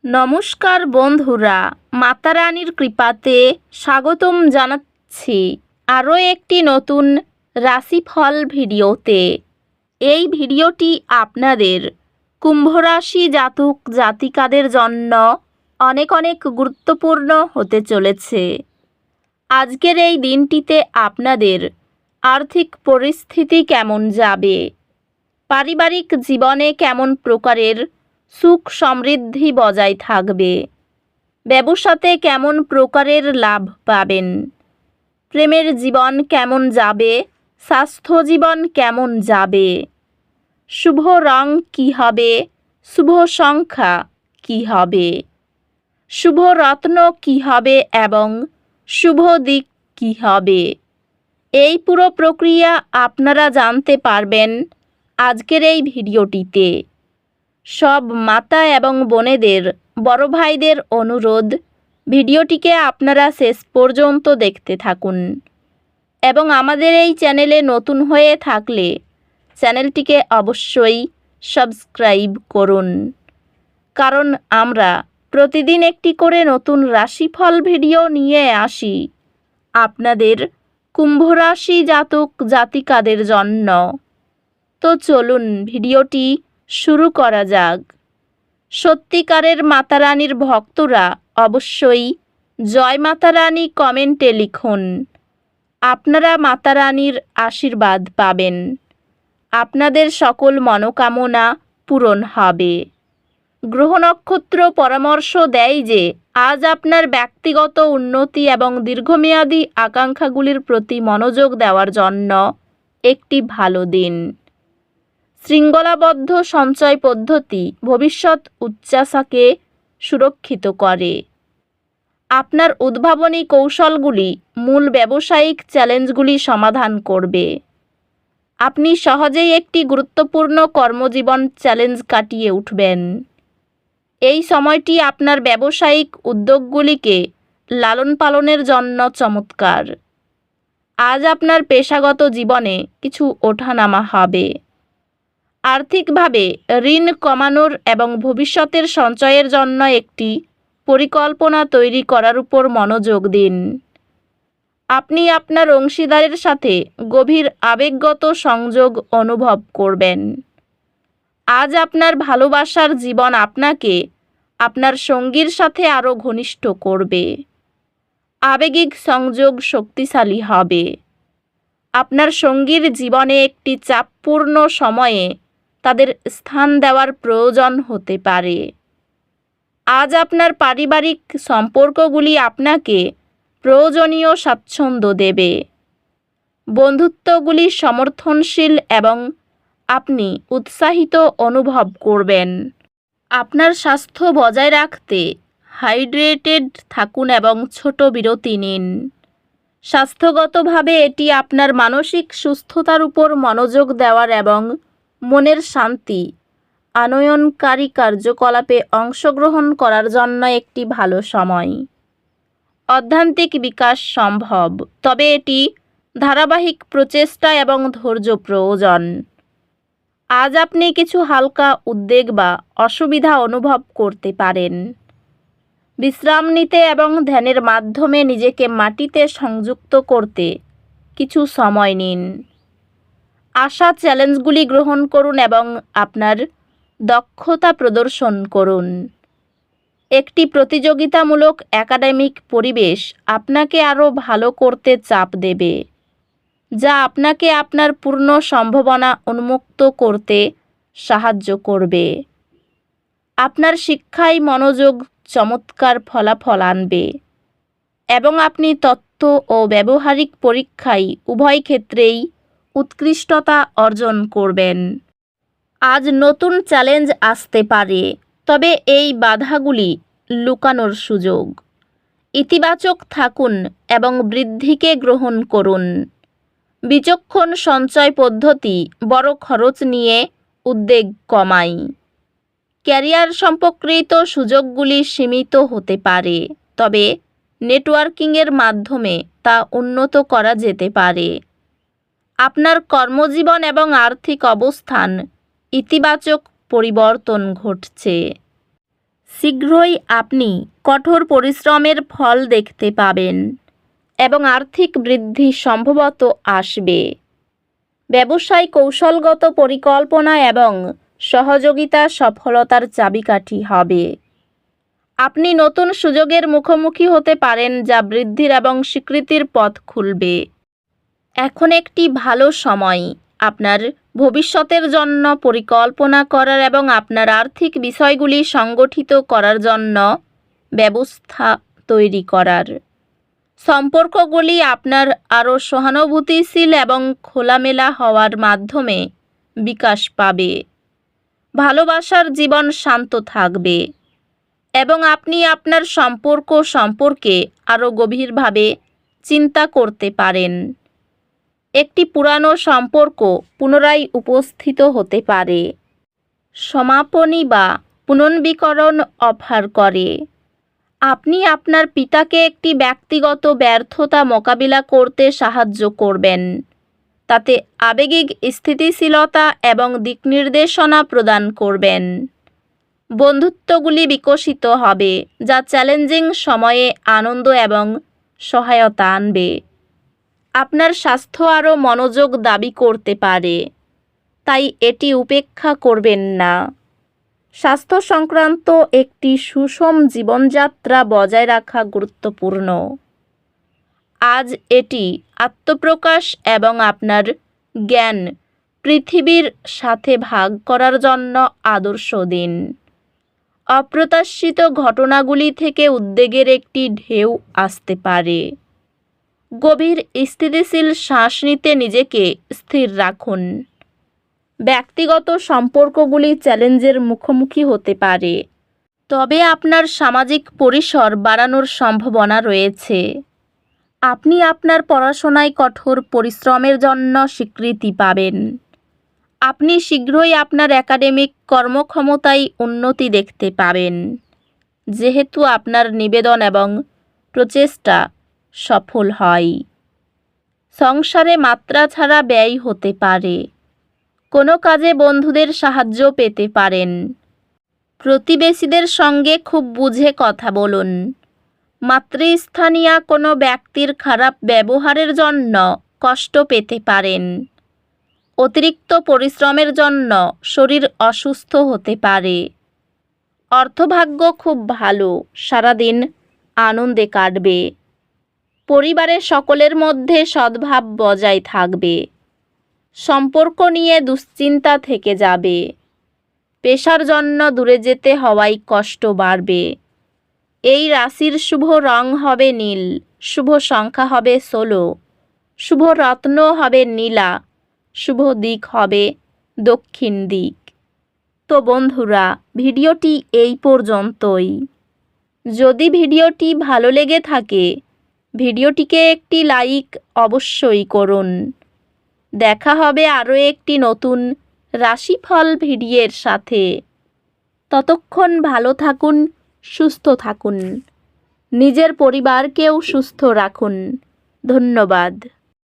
নমস্কার বন্ধুরা, মাতা রানীর কৃপাতে স্বাগতম জানাচ্ছি আরও একটি নতুন রাশিফল ভিডিওতে। এই ভিডিওটি আপনাদের কুম্ভ রাশি জাতক জাতিকাদের জন্য অনেক অনেক গুরুত্বপূর্ণ হতে চলেছে। আজকের এই দিনটিতে আপনাদের আর্থিক পরিস্থিতি কেমন যাবে, পারিবারিক জীবনে কেমন প্রকারের সুখ সমৃদ্ধি বজায় থাকবে, ব্যবসাতে কেমন প্রকারের লাভ পাবেন, প্রেমের জীবন কেমন যাবে, স্বাস্থ্য জীবন কেমন যাবে, শুভ রং কী হবে, শুভ সংখ্যা কী হবে, শুভ রত্ন কী হবে এবং শুভ দিক কী হবে, এই পুরো প্রক্রিয়া আপনারা জানতে পারবেন আজকের এই ভিডিওটিতে। সব মাতা এবং বোনেদের, বড় ভাইদের অনুরোধ, ভিডিওটিকে আপনারা শেষ পর্যন্ত দেখতে থাকুন এবং আমাদের এই চ্যানেলে নতুন হয়ে থাকলে চ্যানেলটিকে অবশ্যই সাবস্ক্রাইব করুন, কারণ আমরা প্রতিদিন একটি করে নতুন রাশিফল ভিডিও নিয়ে আসি আপনাদের কুম্ভ রাশি জাতক জাতিকাদের জন্য। তো চলুন ভিডিওটি শুরু করা যাক। সত্যিকারের মাতা রানীর ভক্তরা অবশ্যই জয় মাতা রানী কমেন্টে লিখুন। আপনারা মাতা রানীর আশীর্বাদ পাবেন, আপনাদের সকল মনোকামনা পূরণ হবে। গ্রহ নক্ষত্র পরামর্শ দেয় যে আজ আপনার ব্যক্তিগত উন্নতি এবং দীর্ঘমেয়াদী আকাঙ্ক্ষাগুলির প্রতি মনোযোগ দেওয়ার জন্য একটি ভালো দিন। শৃঙ্খলাবদ্ধ সঞ্চয় পদ্ধতি ভবিষ্যৎ উচ্চাশাকে সুরক্ষিত করে। আপনার উদ্ভাবনী কৌশলগুলি মূল ব্যবসায়িক চ্যালেঞ্জগুলি সমাধান করবে। আপনি সহজেই একটি গুরুত্বপূর্ণ কর্মজীবন চ্যালেঞ্জ কাটিয়ে উঠবেন। এই সময়টি আপনার ব্যবসায়িক উদ্যোগগুলিকে লালন পালনের জন্য চমৎকার। আজ আপনার পেশাগত জীবনে কিছু ওঠানামা হবে। আর্থিকভাবে ঋণ কমানোর এবং ভবিষ্যতের সঞ্চয়ের জন্য একটি পরিকল্পনা তৈরি করার উপর মনোযোগ দিন। আপনি আপনার অংশীদারের সাথে গভীর আবেগগত সংযোগ অনুভব করবেন। আজ আপনার ভালোবাসার জীবন আপনাকে আপনার সঙ্গীর সাথে আরও ঘনিষ্ঠ করবে। আবেগিক সংযোগ শক্তিশালী হবে। আপনার সঙ্গীর জীবনে একটি চাপপূর্ণ সময়ে তাদের স্থান দেওয়ার প্রয়োজন হতে পারে। আজ আপনার পারিবারিক সম্পর্কগুলি আপনাকে প্রয়োজনীয় স্বাচ্ছন্দ্য দেবে। বন্ধুত্বগুলি সমর্থনশীল এবং আপনি উৎসাহিত অনুভব করবেন। আপনার স্বাস্থ্য বজায় রাখতে হাইড্রেটেড থাকুন এবং ছোট বিরতি নিন। স্বাস্থ্যগতভাবে এটি আপনার মানসিক সুস্থতার উপর মনোযোগ দেওয়ার এবং মনের শান্তি আনয়নকারী কার্যকলাপে অংশগ্রহণ করার জন্য একটি ভালো সময়। অধ্যাত্মিক বিকাশ সম্ভব, তবে এটি ধারাবাহিক প্রচেষ্টা এবং ধৈর্য প্রয়োজন। আজ আপনি কিছু হালকা উদ্বেগ বা অসুবিধা অনুভব করতে পারেন। বিশ্রাম নিতে এবং ধ্যানের মাধ্যমে নিজেকে মাটিতে সংযুক্ত করতে কিছু সময় নিন। আশা চ্যালেঞ্জগুলি গ্রহণ করুন এবং আপনার দক্ষতা প্রদর্শন করুন। একটি প্রতিযোগিতামূলক একাডেমিক পরিবেশ আপনাকে আরও ভালো করতে চাপ দেবে, যা আপনাকে আপনার পূর্ণ সম্ভাবনা উন্মুক্ত করতে সাহায্য করবে। আপনার শিক্ষায় মনোযোগ চমৎকার ফলাফল আনবে এবং আপনি তথ্য ও ব্যবহারিক পরীক্ষায় উভয় ক্ষেত্রেই উৎকৃষ্টতা অর্জন করবেন। আজ নতুন চ্যালেঞ্জ আসতে পারে, তবে এই বাধাগুলি লুকানোর সুযোগ। ইতিবাচক থাকুন এবং বৃদ্ধিকে গ্রহণ করুন। বিচক্ষণ সঞ্চয় পদ্ধতি বড় খরচ নিয়ে উদ্বেগ কমায়। ক্যারিয়ার সম্পর্কিত সুযোগগুলি সীমিত হতে পারে, তবে নেটওয়ার্কিংয়ের মাধ্যমে তা উন্নত করা যেতে পারে। আপনার কর্মজীবন এবং আর্থিক অবস্থান ইতিবাচক পরিবর্তন ঘটছে। শীঘ্রই আপনি কঠোর পরিশ্রমের ফল দেখতে পাবেন এবং আর্থিক বৃদ্ধি সম্ভবত আসবে। ব্যবসায় কৌশলগত পরিকল্পনা এবং সহযোগিতা সফলতার চাবিকাঠি হবে। আপনি নতুন সুযোগের মুখোমুখি হতে পারেন যা বৃদ্ধির এবং স্বীকৃতির পথ খুলবে। এখন একটি ভালো সময় আপনার ভবিষ্যতের জন্য পরিকল্পনা করার এবং আপনার আর্থিক বিষয়গুলি সংগঠিত করার জন্য ব্যবস্থা তৈরি করার। সম্পর্কগুলি আপনার আরও সহানুভূতিশীল এবং খোলামেলা হওয়ার মাধ্যমে বিকাশ পাবে। ভালোবাসার জীবন শান্ত থাকবে এবং আপনি আপনার সম্পর্ক সম্পর্কে আরও গভীরভাবে চিন্তা করতে পারেন। একটি পুরানো সম্পর্ক পুনরায় উপস্থিত হতে পারে, সমাপনী বা পুনর্নবীকরণ অফার করে। আপনি আপনার পিতাকে একটি ব্যক্তিগত ব্যর্থতা মোকাবিলা করতে সাহায্য করবেন, তাতে আবেগিক স্থিতিশীলতা এবং দিকনির্দেশনা প্রদান করবেন। বন্ধুত্বগুলি বিকশিত হবে যা চ্যালেঞ্জিং সময়ে আনন্দ এবং সহায়তা আনবে। আপনার স্বাস্থ্য আরও মনোযোগ দাবি করতে পারে, তাই এটি উপেক্ষা করবেন না। স্বাস্থ্য সংক্রান্ত একটি সুষম জীবনযাত্রা বজায় রাখা গুরুত্বপূর্ণ। আজ এটি আত্মপ্রকাশ এবং আপনার জ্ঞান পৃথিবীর সাথে ভাগ করার জন্য আদর্শ দিন। অপ্রত্যাশিত ঘটনাগুলি থেকে উদ্বেগের একটি ঢেউ আসতে পারে। গভীর স্থিতিশীল শ্বাস নিতে নিজেকে স্থির রাখুন। ব্যক্তিগত সম্পর্কগুলি চ্যালেঞ্জের মুখোমুখি হতে পারে, তবে আপনার সামাজিক পরিসর বাড়ানোর সম্ভাবনা রয়েছে। আপনি আপনার পড়াশোনায় কঠোর পরিশ্রমের জন্য স্বীকৃতি পাবেন। আপনি শীঘ্রই আপনার একাডেমিক কর্মক্ষমতায় উন্নতি দেখতে পাবেন, যেহেতু আপনার নিবেদন এবং প্রচেষ্টা সফল হয়। সংসারে মাত্রা ছাড়া ব্যয় হতে পারে। কোনো কাজে বন্ধুদের সাহায্য পেতে পারেন। প্রতিবেশীদের সঙ্গে খুব বুঝে কথা বলুন। মাতৃস্থানীয় কোনো ব্যক্তির খারাপ ব্যবহারের জন্য কষ্ট পেতে পারেন। অতিরিক্ত পরিশ্রমের জন্য শরীর অসুস্থ হতে পারে। অর্থভাগ্য খুব ভালো, সারাদিন আনন্দে কাটবে। পরিবারের সকলের মধ্যে সদ্ভাব বজায় থাকবে। সম্পর্ক নিয়ে দুশ্চিন্তা থেকে যাবে। পেশার জন্য দূরে যেতে হওয়ায় কষ্ট বাড়বে। এই রাশির শুভ রং হবে নীল, শুভ সংখ্যা হবে 16, শুভ রত্ন হবে নীলা, শুভ দিক হবে দক্ষিণ দিক। তো বন্ধুরা, ভিডিওটি এই পর্যন্তই। যদি ভিডিওটি ভালো লেগে থাকে, ভিডিওটিকে একটি লাইক অবশ্যই করুন। দেখা হবে আরও একটি নতুন রাশিফল ভিডিওর সাথে। ততক্ষণ ভালো থাকুন, সুস্থ থাকুন, নিজের পরিবারকেও সুস্থ রাখুন। ধন্যবাদ।